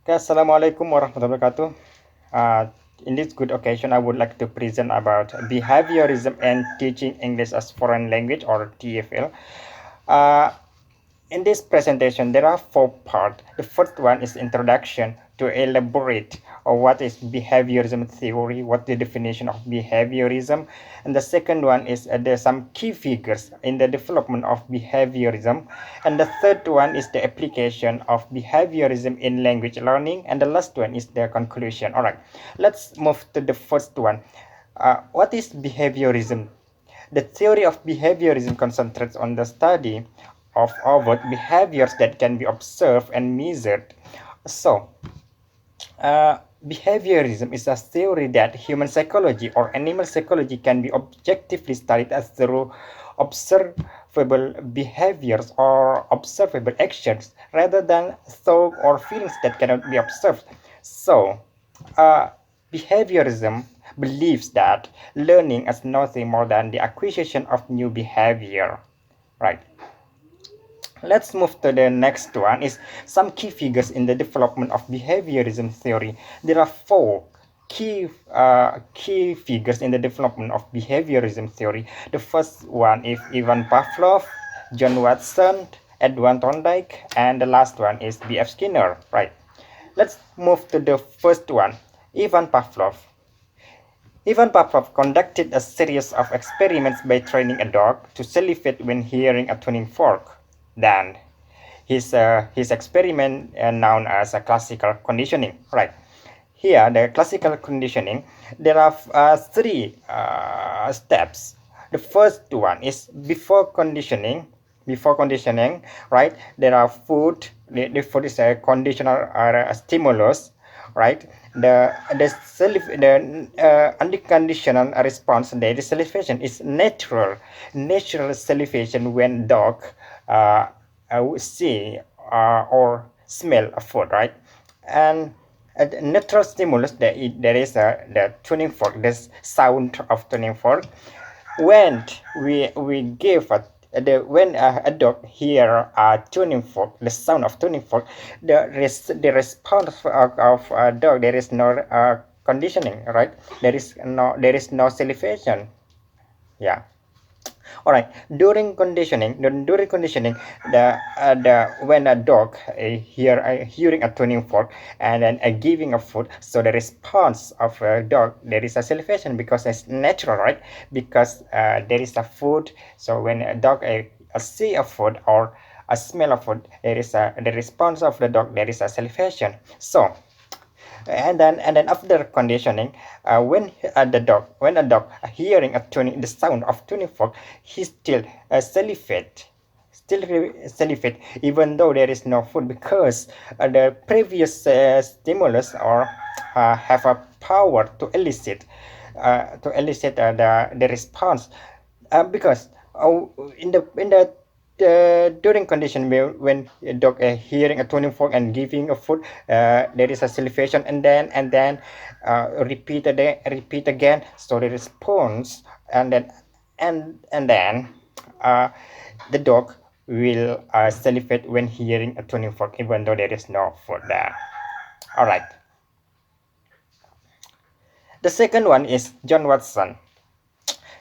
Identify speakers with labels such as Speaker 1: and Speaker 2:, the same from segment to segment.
Speaker 1: Okay, Assalamualaikum warahmatullahi wabarakatuh. In this good occasion, I would like to present about behaviorism and teaching English as foreign language or TFL. Uh, in this presentation, there are four parts. The first one is introduction to elaborate on what is behaviorism theory, what the definition of behaviorism, and the second one is there's some key figures in the development of behaviorism, and the third one is the application of behaviorism in language learning, and the last one is the conclusion. All right, let's move to the first one. What is behaviorism? The theory of behaviorism concentrates on the study of overt behaviors that can be observed and measured. So, behaviorism is a theory that human psychology or animal psychology can be objectively studied as through observable behaviors or observable actions rather than thought or feelings that cannot be observed. So, uh, behaviorism believes that learning is nothing more than the acquisition of new behavior. Right. Let's move to the next one is some key figures in the development of behaviorism theory. There are four key figures in the development of behaviorism theory. The first one is Ivan Pavlov, John Watson, Edward Thorndike, and the last one is B.F. Skinner. Right. Let's move to the first one, Ivan Pavlov. Ivan Pavlov conducted a series of experiments by training a dog to salivate when hearing a tuning fork. Then, his experiment known as a classical conditioning. Right. Here, the classical conditioning, there are three steps. The first one is before conditioning. Before conditioning, right? There are food. The food is a conditional stimulus, right? The unconditional response, the salivation is natural salivation when dog see or smell a food, right? And the natural stimulus, there is the tuning fork, the sound of tuning fork. When we give when a dog hear a tuning fork, the sound of tuning fork, the response of a dog, there is no conditioning, right? There is no salivation. Yeah. All right. During conditioning, the when a dog hearing a tuning fork and then giving a food, so the response of a dog, there is a salivation because it's natural, right? Because there is a food. So when a dog see a food or a smell of food, there is the response of the dog. There is a salivation. So and then after conditioning, when a dog hearing the sound of tuning fork, he still salivate even though there is no food, because the previous stimulus or have a power to elicit the response, because in the during condition when a dog hearing a tuning fork and giving a food, there is a salivation, and then repeat again, so the response, and then uh, the dog will salivate when hearing a tuning fork even though there is no food there. All right. The second one is John Watson.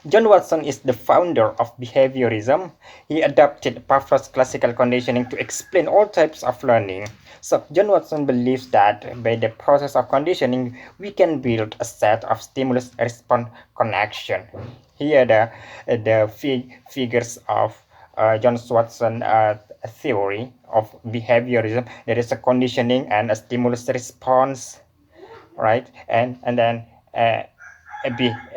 Speaker 1: John Watson is the founder of behaviorism. He adopted Pavlov's classical conditioning to explain all types of learning. So, John Watson believes that by the process of conditioning, we can build a set of stimulus-response connection. Here, the figures of John Watson theory of behaviorism. There is a conditioning and a stimulus response, right? And then uh,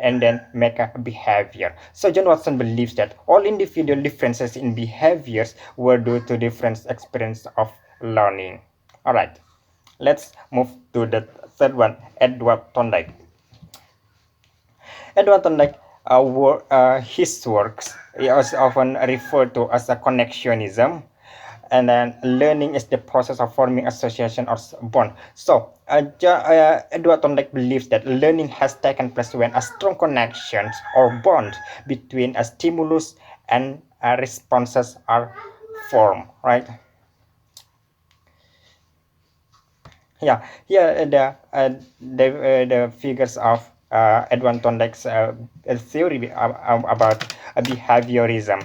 Speaker 1: and then make a behavior. So John Watson believes that all individual differences in behaviors were due to different experience of learning. All right, let's move to the third one, Edward Thorndike. Edward Thorndike, his works is often referred to as a connectionism, and then learning is the process of forming association or bond. So Edward Thorndike believes that learning has taken place when a strong connections or bond between a stimulus and responses are formed, right? Yeah, here the figures of Edwin Thorndike's theory about behaviorism.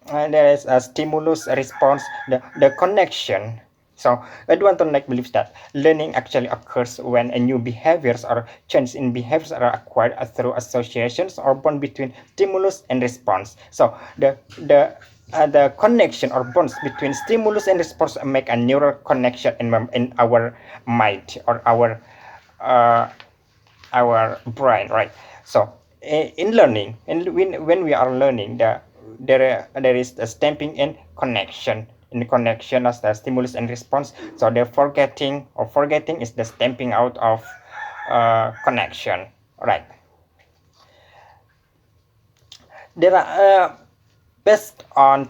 Speaker 1: There is a stimulus response, the connection. So Edwin Thorndike believes that learning actually occurs when a new behaviors or changes in behaviors are acquired through associations or bond between stimulus and response. So the connection or bonds between stimulus and response make a neural connection in our mind or uh, our brain, right? So in learning, and when we are learning, there is a stamping in connection. In connection as the stimulus and response. So the forgetting is the stamping out of connection, right? There are based on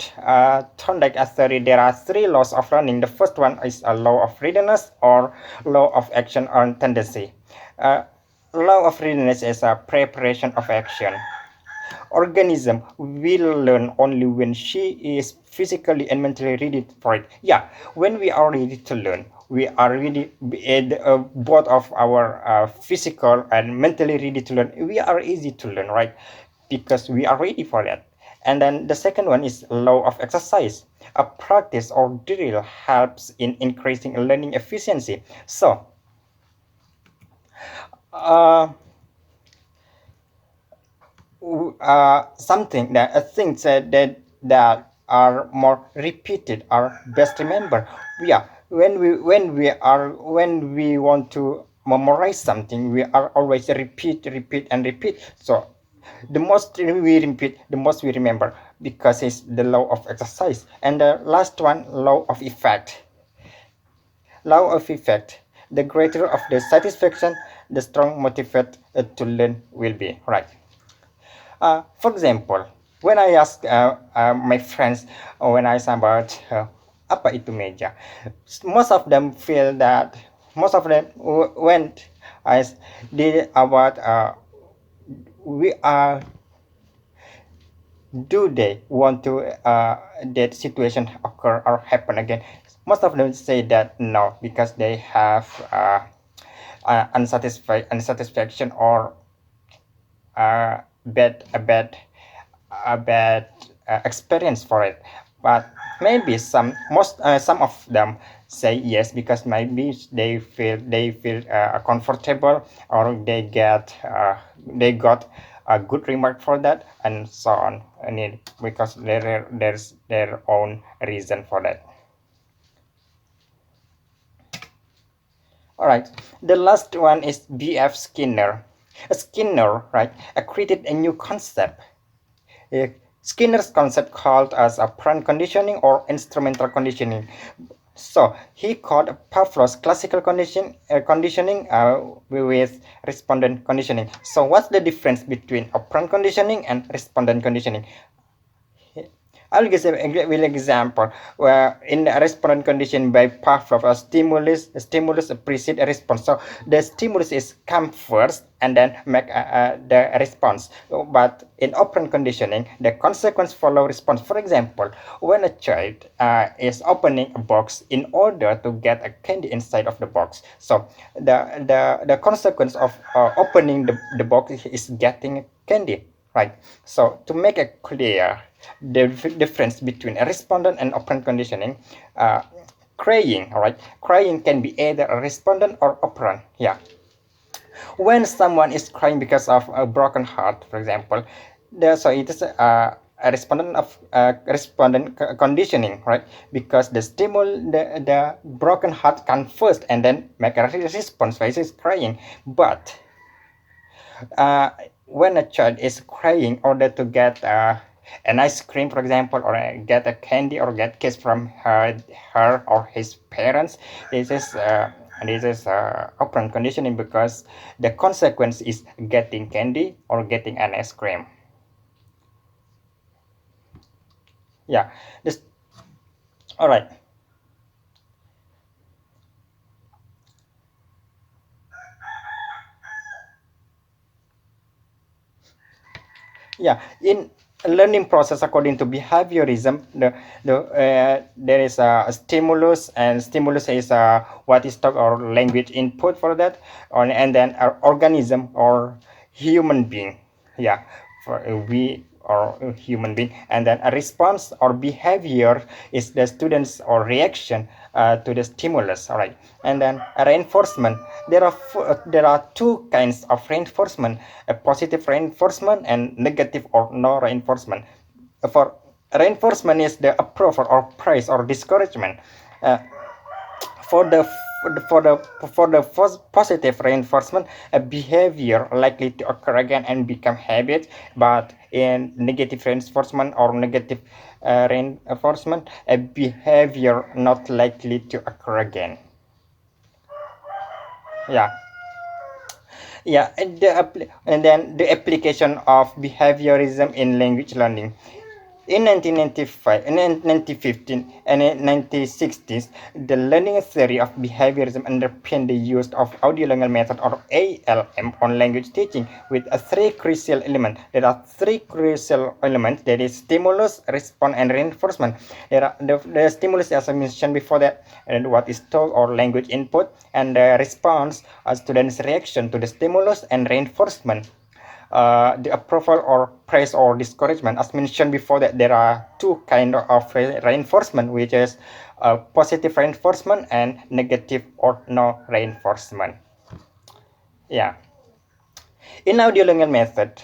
Speaker 1: Thorndike theory, there are three laws of learning. The first one is a law of readiness or law of action on tendency. Uh, Law of readiness is a preparation of action. Organism will learn only when she is physically and mentally ready for it. Yeah, when we are ready to learn, we are ready, both of our physical and mentally ready to learn. We are easy to learn, right? Because we are ready for that. And then the second one is law of exercise. A practice or drill helps in increasing learning efficiency. So, uh, something that things that are more repeated are best remember. Yeah, when we want to memorize something, we are always repeat and repeat. So the most we repeat, the most we remember, because it's the law of exercise. And the last one, law of effect. Law of effect. The greater of the satisfaction, the strong motivate to learn will be, right? For example, when I ask my friends when I say about apa itu meja, most of them feel that most of them when I did about we are do they want to that situation occur or happen again? Most of them say that no, because they have unsatisfaction or bad a bad experience for it. But maybe some of them say yes because maybe they feel comfortable, or they got a good remark for that, and so on, and because there's their own reason for that. All right, the last one is BF Skinner. Skinner, right, created a new concept. Skinner's concept called as operant conditioning or instrumental conditioning. So he called Pavlov's classical conditioning with respondent conditioning. So what's the difference between operant conditioning and respondent conditioning? I'll give an example where in the respondent condition by Pavlov, a stimulus precedes a response. So the stimulus is come first and then make the response. But in operant conditioning, the consequence follow response. For example, when a child is opening a box in order to get a candy inside of the box, so the consequence of opening the box is getting candy, right? So to make it clear the difference between a respondent and operant conditioning, uh, crying, all right? Crying can be either a respondent or operant. Yeah. When someone is crying because of a broken heart, for example, so it is a respondent of conditioning, right? Because the broken heart can first and then make a response by is crying. But uh, when a child is crying in order to get an ice cream, for example, or get a candy or get kiss from her or his parents, this is operant conditioning because the consequence is getting candy or getting an ice cream. Yeah, this. All right. Yeah, in learning process according to behaviorism. There is a stimulus, and stimulus is what is talk or language input for that, and then our organism or human being. Yeah, for we or human being, and then a response or behavior is the students or reaction to the stimulus. All right, and then a reinforcement. There are two kinds of reinforcement: a positive reinforcement and negative or no reinforcement. For reinforcement is the approval or praise or discouragement. Uh, for the positive reinforcement, a behavior likely to occur again and become habit. But in negative reinforcement or negative reinforcement, a behavior not likely to occur again. Yeah. Yeah, and then the application of behaviorism in language learning. In 1995, in 1915, and in 1960s, the learning theory of behaviorism underpinned the use of audiolingual method or ALM on language teaching with a three crucial elements. There are three crucial elements. That is stimulus, response, and reinforcement. There are the stimulus, as I mentioned before that, and what is talk or language input, and the response, a student's reaction to the stimulus, and reinforcement, the approval or praise or discouragement. As mentioned before, that there are two kind of reinforcement, which is positive reinforcement and negative or no reinforcement. Yeah. In audiolingual method,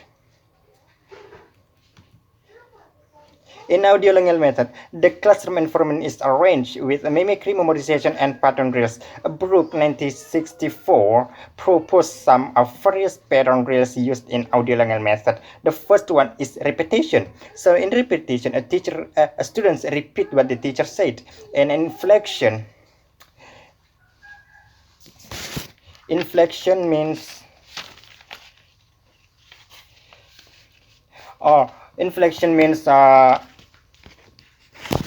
Speaker 1: In audiolingual method, the classroom environment is arranged with mimicry, memorization, and pattern drills. Brook 1964 proposed some of various pattern drills used in audiolingual method. The first one is repetition. So in repetition, a students repeat what the teacher said. And inflection means inflection means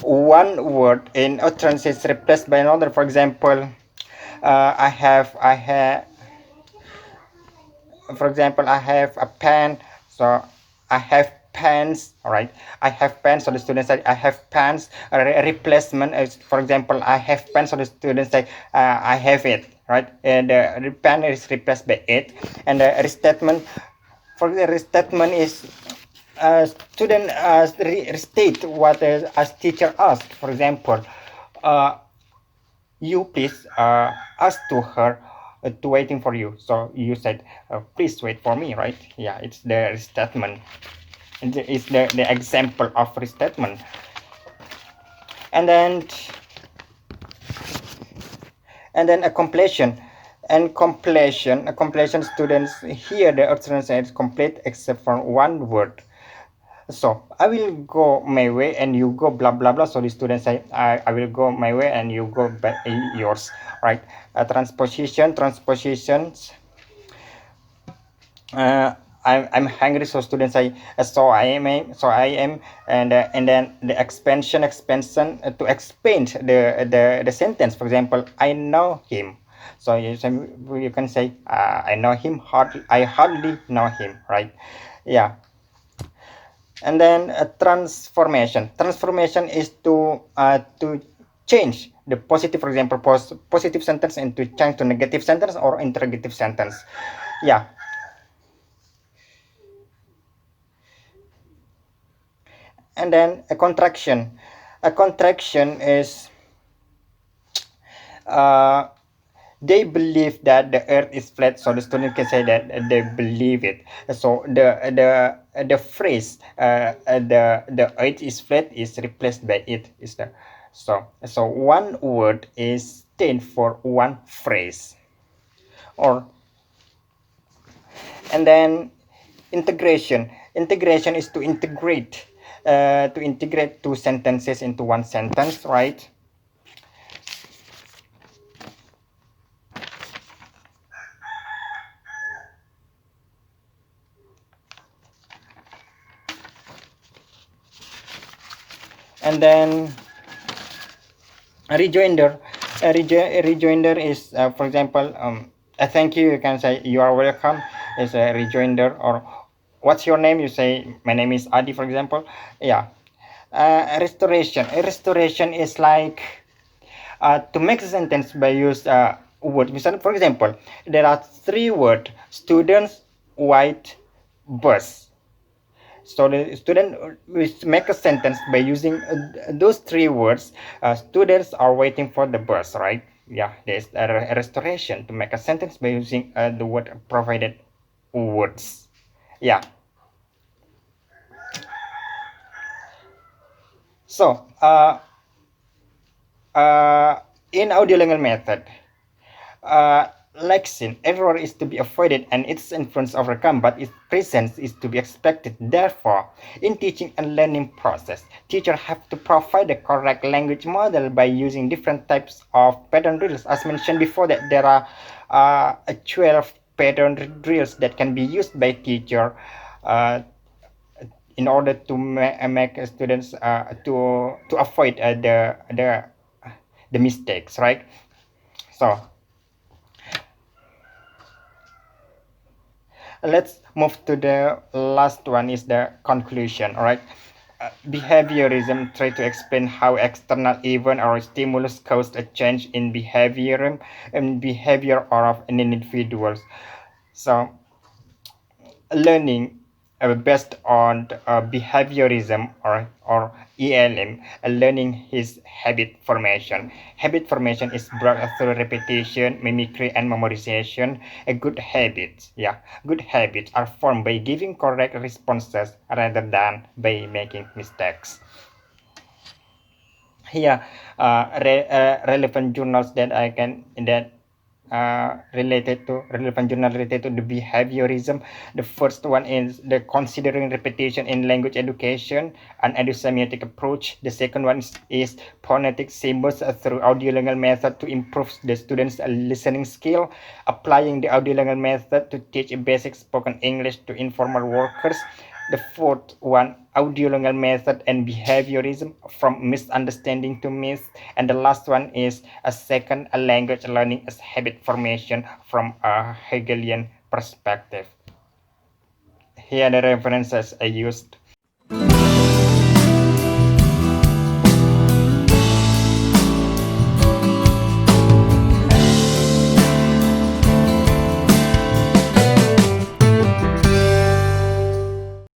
Speaker 1: one word in utterance is replaced by another. For example, I have, for example, I have a pen, so I have pens. All right, I have pens. So the student said, I have pens. A replacement is, for example, I have pens. So the student say, I have it. Right, and the pen is replaced by it, and the restatement. For the restatement is student restate what as teacher asked. For example, you please ask to her to waiting for you. So you said, please wait for me, right? Yeah, it's the restatement. It's the example of restatement. And then a completion. And completion, a completion, students here the utterance is complete except for one word. So I will go my way and you go blah blah blah. So the students say, I will go my way and you go yours, right? Transpositions. I'm hungry, so students say, so I am, and then the expansion to expand the sentence. For example, I know him. So you can say, I know him I hardly know him, right? Yeah. And then transformation is to change the positive, for example, positive sentence into change to negative sentence or interrogative sentence. Yeah. And then a contraction is they believe that the earth is flat, so the student can say that they believe it. So the phrase the earth is flat is replaced by it is the so one word is stand for one phrase. Or and then integration is to integrate two sentences into one sentence, right? And then a rejoinder. A rejoinder is, for example, a thank you. You can say you are welcome is a rejoinder, what's your name? You say, my name is Adi, for example. Yeah. Restoration. Restoration is like to make a sentence by use word. For example, there are three words: students, white, bus. So the student will make a sentence by using those three words. Students are waiting for the bus, right? Yeah, there's a restoration to make a sentence by using the word provided words. Yeah. So in audiolingual method, lexeme error is to be avoided and its influence overcome, but its presence is to be expected. Therefore, in teaching and learning process, teachers have to provide the correct language model by using different types of pattern drills. As mentioned before, that there are 12 pattern drills that can be used by teacher uh, in order to make students to avoid the mistakes, right? So let's move to the last one, is the conclusion. All right. Behaviorism try to explain how external event or stimulus caused a change in behavior of an individuals. So learning based on behaviorism or ELM, learning is habit formation. Habit formation is brought through repetition, mimicry, and memorization. A good habits, yeah, good habits are formed by giving correct responses rather than by making mistakes. Here, relevant journals that I can that relevant journal related to the behaviorism. The first one is the considering repetition in language education, an edusemitic approach. The second one is phonetic symbols through audiolingual method to improve the students' listening skill, applying the audiolingual method to teach basic spoken English to informal workers. The fourth one, audiolingual method and behaviorism, from misunderstanding to myth. And the last one is a second, a language learning as habit formation from a Hegelian perspective. Here are the references I used.